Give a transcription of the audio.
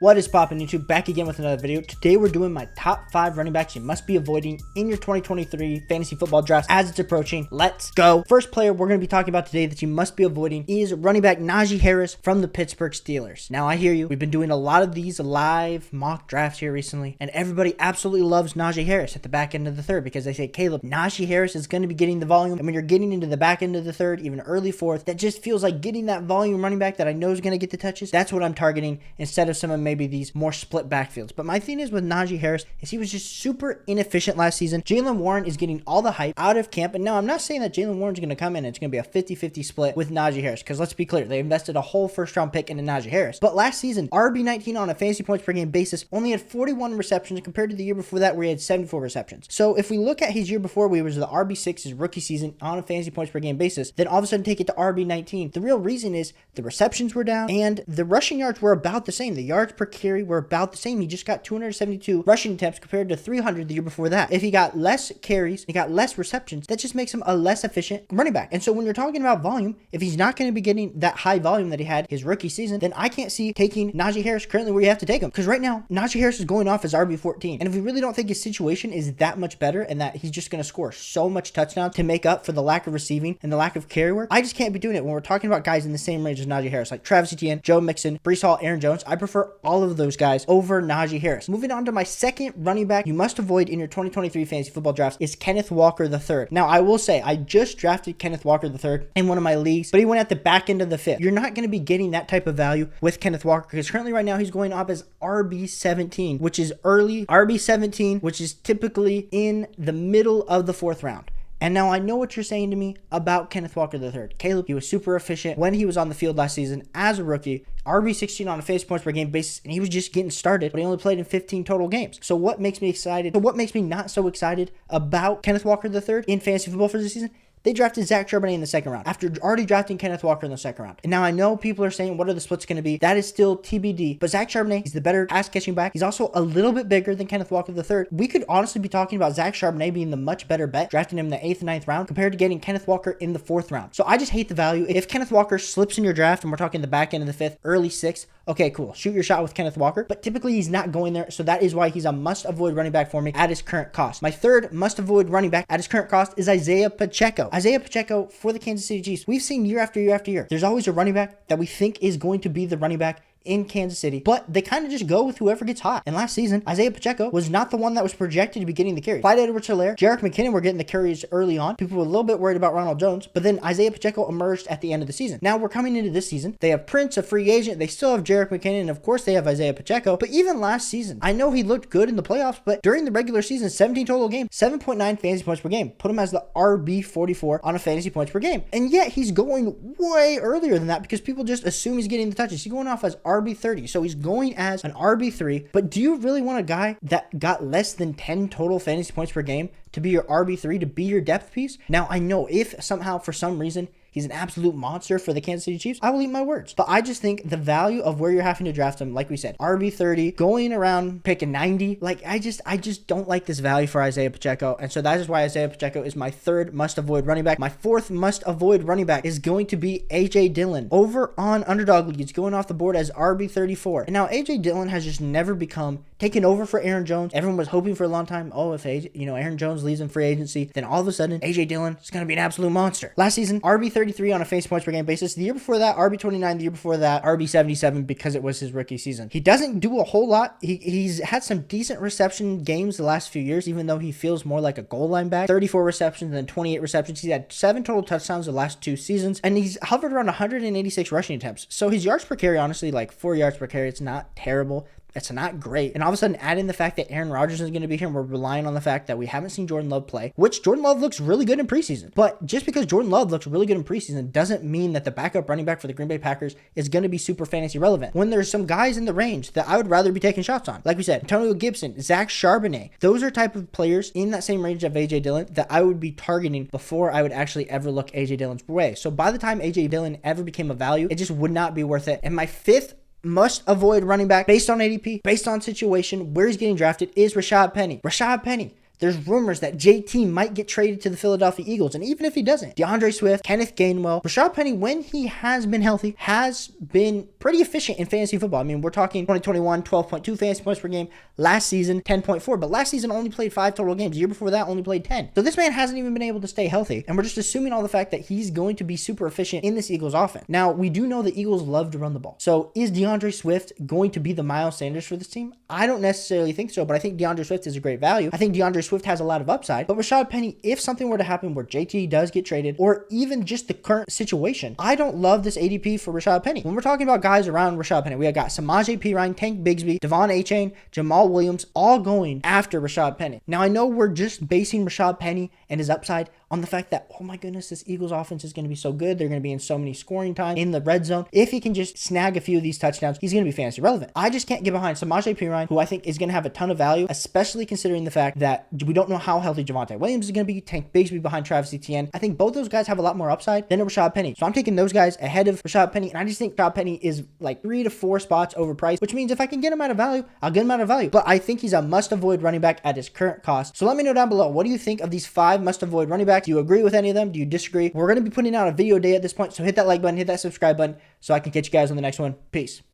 What is poppin' YouTube? Back again with another video. Today we're doing my top 5 running backs you must be avoiding in your 2023 fantasy football drafts as it's approaching. Let's go. First player we're going to be talking about today that you must be avoiding is running back Najee Harris from the Pittsburgh Steelers. Now I hear you. We've been doing a lot of these live mock drafts here recently, and everybody absolutely loves Najee Harris at the back end of the third because they say, Caleb, Najee Harris is going to be getting the volume, and when you're getting into the back end of the third, even early fourth, that just feels like getting that volume running back that I know is going to get the touches. That's what I'm targeting instead of some of maybe these more split backfields. But my thing is with Najee Harris is he was just super inefficient last season. Jaylen Warren is getting all the hype out of camp. And no, I'm not saying that Jaylen Warren's going to come in and it's going to be a 50-50 split with Najee Harris, because let's be clear, they invested a whole first round pick into Najee Harris. But last season, RB19 on a fantasy points per game basis only had 41 receptions compared to the year before that where he had 74 receptions. So if we look at his year before, where he was the RB6, his rookie season on a fantasy points per game basis, then all of a sudden take it to RB19. The real reason is the receptions were down and the rushing yards were about the same. The yards per carry were about the same. He just got 272 rushing attempts compared to 300 the year before that. If he got less carries, he got less receptions, that just makes him a less efficient running back. And so when you're talking about volume, if he's not going to be getting that high volume that he had his rookie season, then I can't see taking Najee Harris currently where you have to take him. Because right now, Najee Harris is going off as RB14. And if we really don't think his situation is that much better and that he's just going to score so much touchdowns to make up for the lack of receiving and the lack of carry work, I just can't be doing it when we're talking about guys in the same range as Najee Harris, like Travis Etienne, Joe Mixon, Breece Hall, Aaron Jones. I prefer all of those guys over Najee Harris. Moving on to my second running back you must avoid in your 2023 fantasy football drafts is Kenneth Walker III. Now, I will say, I just drafted Kenneth Walker III in one of my leagues, but he went at the back end of the fifth. You're not going to be getting that type of value with Kenneth Walker because currently right now he's going up as RB17, which is early, RB17, which is typically in the middle of the fourth round. And now I know what you're saying to me about Kenneth Walker III. Caleb, he was super efficient when he was on the field last season as a rookie. RB16 on a fantasy points per game basis, and he was just getting started, but he only played in 15 total games. So what makes me excited? So what makes me not so excited about Kenneth Walker III in fantasy football for this season? They drafted Zach Charbonnet in the second round after already drafting Kenneth Walker in the second round. And now I know people are saying, what are the splits going to be? That is still TBD. But Zach Charbonnet, he's the better pass-catching back. He's also a little bit bigger than Kenneth Walker III. We could honestly be talking about Zach Charbonnet being the much better bet, drafting him in the 8th and 9th round compared to getting Kenneth Walker in the 4th round. So I just hate the value. If Kenneth Walker slips in your draft, and we're talking the back end of the 5th, early 6th, okay, cool. Shoot your shot with Kenneth Walker. But typically he's not going there. So that is why he's a must-avoid running back for me at his current cost. My third must-avoid running back at his current cost is Isiah Pacheco. Isiah Pacheco for the Kansas City Chiefs. We've seen year after year after year, there's always a running back that we think is going to be the running back in Kansas City, but they kind of just go with whoever gets hot. And last season, Isiah Pacheco was not the one that was projected to be getting the carries. Clyde Edwards-Helaire, Jerick McKinnon were getting the carries early on. People were a little bit worried about Ronald Jones, but then Isiah Pacheco emerged at the end of the season. Now we're coming into this season. They have Prince, a free agent. They still have Jerick McKinnon, and of course they have Isiah Pacheco. But even last season, I know he looked good in the playoffs, but during the regular season, 17 total games, 7.9 fantasy points per game, put him as the RB44 on a fantasy points per game. And yet he's going way earlier than that because people just assume he's getting the touches. He's going off as RB30. So he's going as an RB3, but do you really want a guy that got less than 10 total fantasy points per game to be your RB3, to be your depth piece? Now, I know if somehow, for some reason, he's an absolute monster for the Kansas City Chiefs, I will eat my words. But I just think the value of where you're having to draft him, like we said, RB30, going around picking 90, like I just don't like this value for Isiah Pacheco. And so that is why Isiah Pacheco is my third must-avoid running back. My fourth must-avoid running back is going to be AJ Dillon. Over on Underdog League, it's going off the board as RB34. And now AJ Dillon has just never become taken over for Aaron Jones. Everyone was hoping for a long time, oh, if Aaron Jones leaves in free agency, then all of a sudden AJ Dillon is going to be an absolute monster. Last season, RB33 on a fantasy points per game basis. The year before that, RB29. The year before that, RB77 because it was his rookie season. He doesn't do a whole lot. He's had some decent reception games the last few years, even though he feels more like a goal line back. 34 receptions and 28 receptions. He's had 7 total touchdowns the last 2 seasons, and he's hovered around 186 rushing attempts. So his yards per carry, honestly, like 4 yards per carry, it's not terrible. It's not great. And all of a sudden, add in the fact that Aaron Rodgers is going to be here, and we're relying on the fact that we haven't seen Jordan Love play, which Jordan Love looks really good in preseason. But just because Jordan Love looks really good in preseason doesn't mean that the backup running back for the Green Bay Packers is going to be super fantasy relevant. When there's some guys in the range that I would rather be taking shots on. Like we said, Antonio Gibson, Zach Charbonnet. Those are type of players in that same range of AJ Dillon that I would be targeting before I would actually ever look AJ Dillon's way. So by the time AJ Dillon ever became a value, it just would not be worth it. And my fifth must avoid running back based on ADP, based on situation, where he's getting drafted, is Rashaad Penny. Rashaad Penny, there's rumors that JT might get traded to the Philadelphia Eagles. And even if he doesn't, DeAndre Swift, Kenneth Gainwell, Rashaad Penny, when he has been healthy, has been pretty efficient in fantasy football. I mean, we're talking 2021, 12.2 fantasy points per game. Last season, 10.4. But last season only played 5 total games. The year before that, only played 10. So this man hasn't even been able to stay healthy. And we're just assuming all the fact that he's going to be super efficient in this Eagles offense. Now, we do know the Eagles love to run the ball. So is DeAndre Swift going to be the Miles Sanders for this team? I don't necessarily think so, but I think DeAndre Swift is a great value. I think DeAndre Swift has a lot of upside. But Rashaad Penny, if something were to happen where JT does get traded, or even just the current situation, I don't love this ADP for Rashaad Penny. When we're talking about guys around Rashaad Penny, we have got Samaje Perine, Tank Bigsby, Devon Achane, Jamal Williams, all going after Rashaad Penny. Now, I know we're just basing Rashaad Penny and his upside on the fact that, oh my goodness, this Eagles offense is going to be so good. They're going to be in so many scoring time in the red zone. If he can just snag a few of these touchdowns, he's going to be fantasy relevant. I just can't get behind Samaje Perine, who I think is going to have a ton of value, especially considering the fact that we don't know how healthy Javonte Williams is going to be. Tank Bigsby behind Travis Etienne. I think both those guys have a lot more upside than a Rashaad Penny. So I'm taking those guys ahead of Rashaad Penny, and I just think Rashaad Penny is like 3 to 4 spots overpriced, which means if I can get him out of value, I'll get him out of value. But I think he's a must-avoid running back at his current cost. So let me know down below, what do you think of these 5 must-avoid running backs? Do you agree with any of them? Do you disagree? We're going to be putting out a video day at this point, so hit that like button, hit that subscribe button, so I can catch you guys on the next one. Peace.